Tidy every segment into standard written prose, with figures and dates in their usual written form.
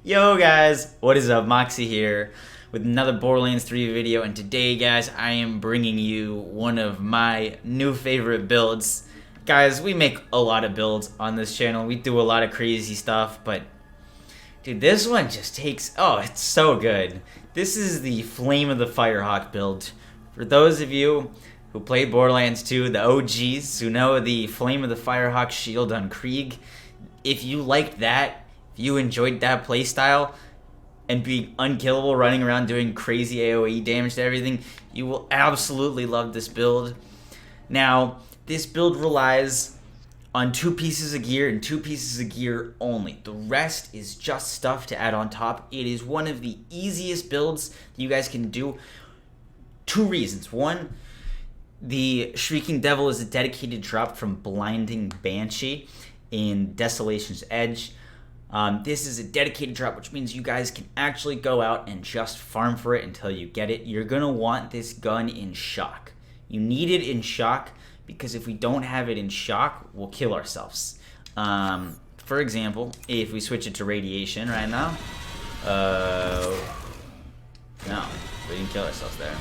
Yo guys, what is up? Moxie here with another Borderlands 3 video, and today guys I am bringing you one of my new favorite builds. Guys, we make a lot of builds on this channel, we do a lot of crazy stuff, but dude, this one just takes, oh, it's so good. This is the Flame of the Firehawk build. For those of you who played Borderlands 2, the OGs, who know the Flame of the Firehawk shield on Krieg, if you liked that, if you enjoyed that playstyle, and being unkillable, running around doing crazy AoE damage to everything, you will absolutely love this build. Now, this build relies on 2 pieces of gear and 2 pieces of gear only. The rest is just stuff to add on top. It is one of the easiest builds that you guys can do. 2 reasons. One, the Shrieking Devil is a dedicated drop from Blinding Banshee in Desolation's Edge. This is a dedicated drop, which means you guys can actually go out and just farm for it until you get it. You're going to want this gun in shock. You need it in shock, because if we don't have it in shock, we'll kill ourselves. For example, if we switch it to radiation right now, no, we didn't kill ourselves there.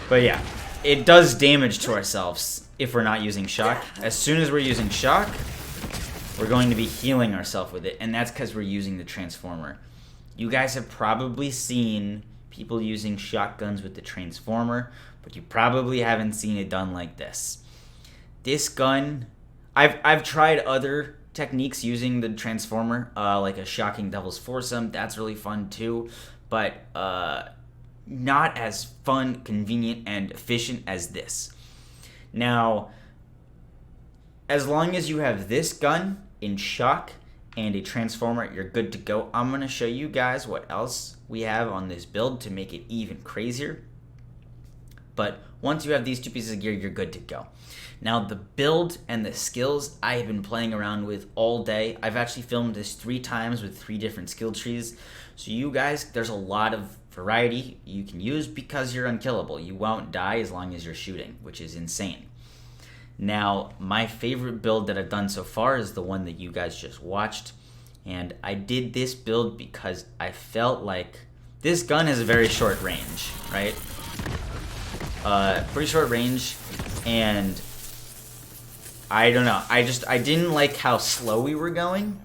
But yeah, it does damage to ourselves if we're not using shock. As soon as we're using shock, we're going to be healing ourselves with it, and that's because we're using the transformer. You guys have probably seen people using shotguns with the transformer, but you probably haven't seen it done like this. This gun, I've tried other techniques using the transformer, like a Shocking Devil's Foursome. That's really fun too, but not as fun, convenient, and efficient as this. Now, as long as you have this gun in shock and a transformer, you're good to go. I'm going to show you guys what else we have on this build to make it even crazier. But once you have these 2 pieces of gear, you're good to go. Now, the build and the skills I have been playing around with all day. I've actually filmed this 3 times with 3 different skill trees. So you guys, there's a lot of variety you can use because you're unkillable. You won't die as long as you're shooting, which is insane. Now, my favorite build that I've done so far is the one that you guys just watched. And I did this build because I felt like this gun has a very short range, right? Pretty short range, and I don't know. I didn't like how slow we were going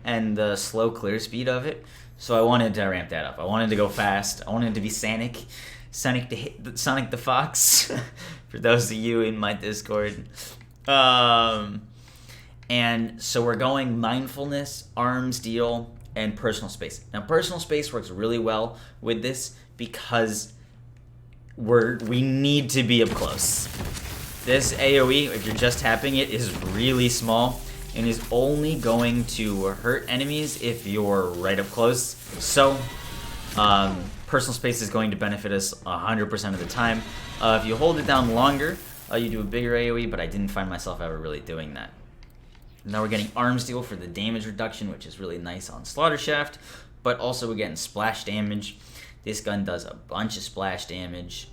and the slow clear speed of it. So I wanted to ramp that up. I wanted to go fast. I wanted to be Sonic the Fox, for those of you in my Discord. And so we're going mindfulness, arms deal, and personal space. Now, personal space works really well with this because we need to be up close. This AoE, if you're just tapping it, is really small and is only going to hurt enemies if you're right up close. So, personal space is going to benefit us 100% of the time. If you hold it down longer, you do a bigger AoE, but I didn't find myself ever really doing that. Now we're getting arms deal for the damage reduction, which is really nice on Slaughter Shaft, but also we're getting splash damage. This gun does a bunch of splash damage,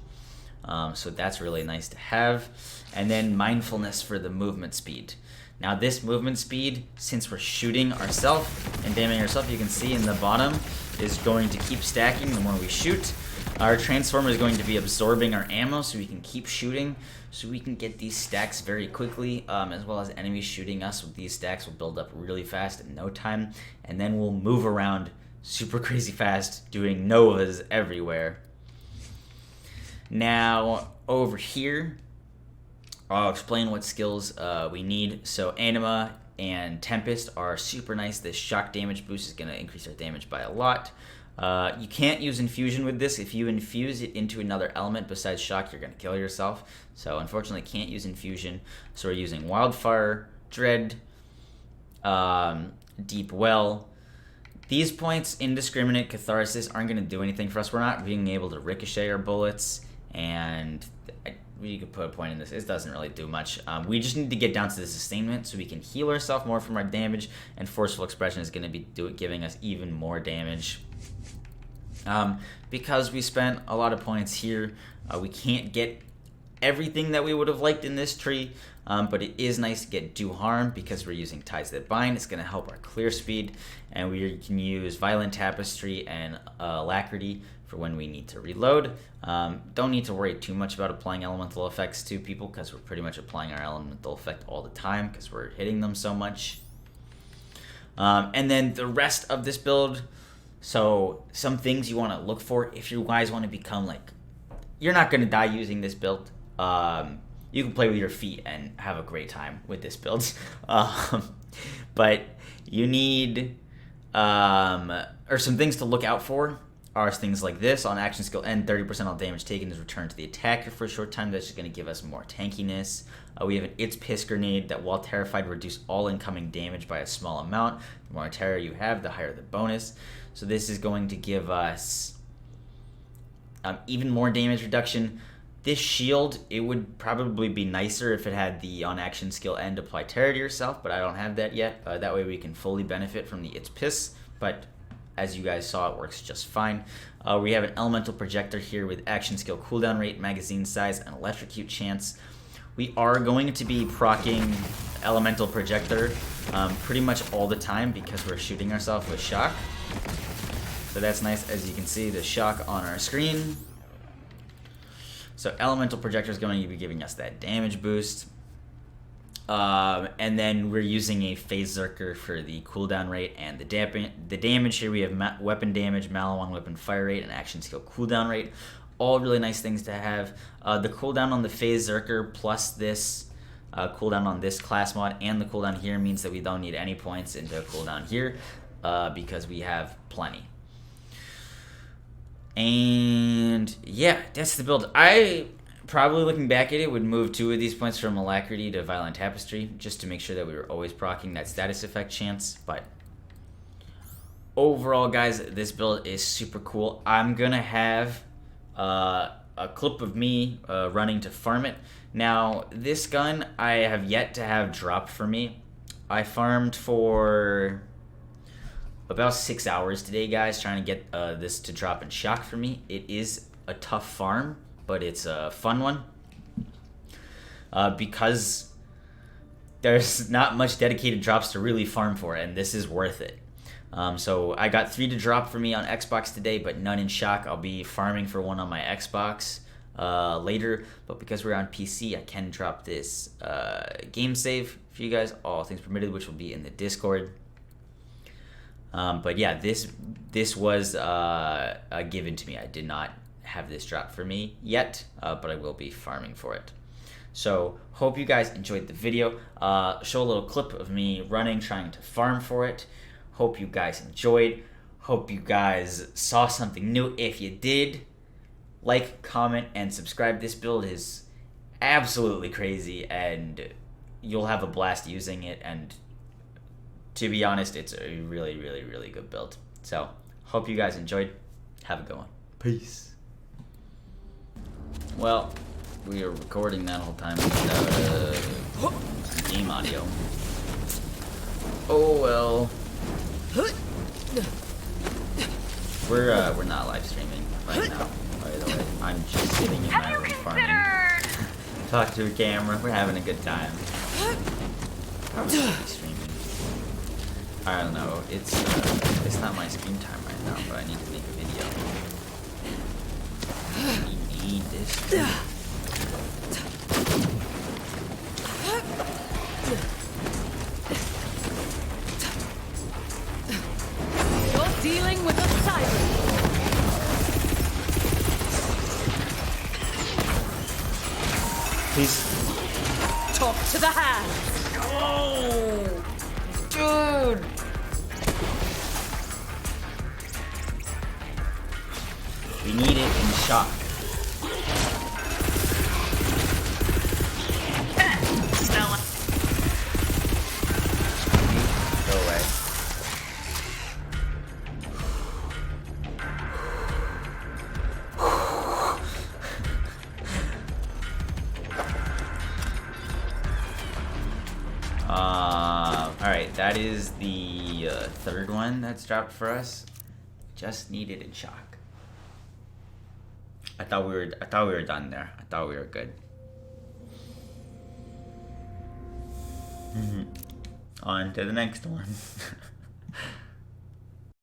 so that's really nice to have. And then mindfulness for the movement speed. Now this movement speed, since we're shooting ourselves and damaging ourselves, you can see in the bottom, is going to keep stacking the more we shoot. Our transformer is going to be absorbing our ammo so we can keep shooting, so we can get these stacks very quickly, as well as enemies shooting us with these stacks will build up really fast in no time, and then we'll move around super crazy fast doing novas everywhere. Now over here, I'll explain what skills we need. So Anima and Tempest are super nice. This shock damage boost is going to increase our damage by a lot. You can't use infusion with this. If you infuse it into another element besides shock, you're going to kill yourself. So unfortunately can't use infusion. So we're using Wildfire, Dread, Deep Well. These points, Indiscriminate, Catharsis, aren't going to do anything for us. We're not being able to ricochet our bullets, and we could put a point in this. It doesn't really do much. We just need to get down to the sustainment so we can heal ourselves more from our damage, and Forceful Expression is going to be giving us even more damage. Because we spent a lot of points here, we can't get everything that we would have liked in this tree, but it is nice to get do harm because we're using Ties That Bind. It's going to help our clear speed, and we can use Violent Tapestry and Alacrity for when we need to reload. Don't need to worry too much about applying elemental effects to people because we're pretty much applying our elemental effect all the time because we're hitting them so much. And then the rest of this build, so some things you want to look for if you guys want to become like, you're not going to die using this build. You can play with your feet and have a great time with this build. But you need, or some things to look out for are things like this. On action skill end, 30% all damage taken is returned to the attacker for a short time. That's just going to give us more tankiness. We have an It's Piss Grenade that, while terrified, reduce all incoming damage by a small amount. The more terror you have, the higher the bonus. So this is going to give us even more damage reduction. This shield, it would probably be nicer if it had the on action skill end apply terror to yourself, but I don't have that yet. That way we can fully benefit from the It's Piss, but as you guys saw, it works just fine. We have an elemental projector here with action skill cooldown rate, magazine size, and electrocute chance. We are going to be proccing elemental projector pretty much all the time because we're shooting ourselves with shock. So that's nice. As you can see, the shock on our screen. So elemental projector is going to be giving us that damage boost. And then we're using a phase zerker for the cooldown rate and the damage. Here we have weapon damage, Malawang weapon fire rate, and action skill cooldown rate. All really nice things to have. The cooldown on the phase zerker plus this cooldown on this class mod and the cooldown here means that we don't need any points into cooldown here because we have plenty. And yeah, that's the build. I probably, looking back at it, would move 2 of these points from Alacrity to Violent Tapestry just to make sure that we were always proccing that status effect chance. But overall, guys, this build is super cool. I'm gonna have a clip of me running to farm it. Now, this gun I have yet to have drop for me. I farmed for about 6 hours today, guys, trying to get this to drop in shock for me. It is a tough farm, but it's a fun one because there's not much dedicated drops to really farm for, and this is worth it. So I got 3 to drop for me on Xbox today, but none in shock. I'll be farming for one on my Xbox later, but because we're on PC, I can drop this game save for you guys, all things permitted, which will be in the Discord. But yeah, this was given to me. I did not have this drop for me yet, but I will be farming for it. So hope you guys enjoyed the video. Show a little clip of me running, trying to farm for it. Hope you guys enjoyed. Hope you guys saw something new. If you did, like, comment, and subscribe. This build is absolutely crazy, and you'll have a blast using it. And to be honest, it's a really, really, really good build. So hope you guys enjoyed. Have a good one. Peace. Well, we were recording that whole time without game audio. Oh well. We're not live streaming right now, by the way. I'm just sitting in my room farming. Talk to a camera. We're having a good time. Probably should be streaming. I don't know. It's not my screen time right now, but I need to make a video. We need this. You're dealing with a siren. Please. Talk to the hand. Oh, dude. We need it in shock. Go away. Alright, that is the third one that's dropped for us. Just needed in shock. I thought we were done there. I thought we were good. On to the next one.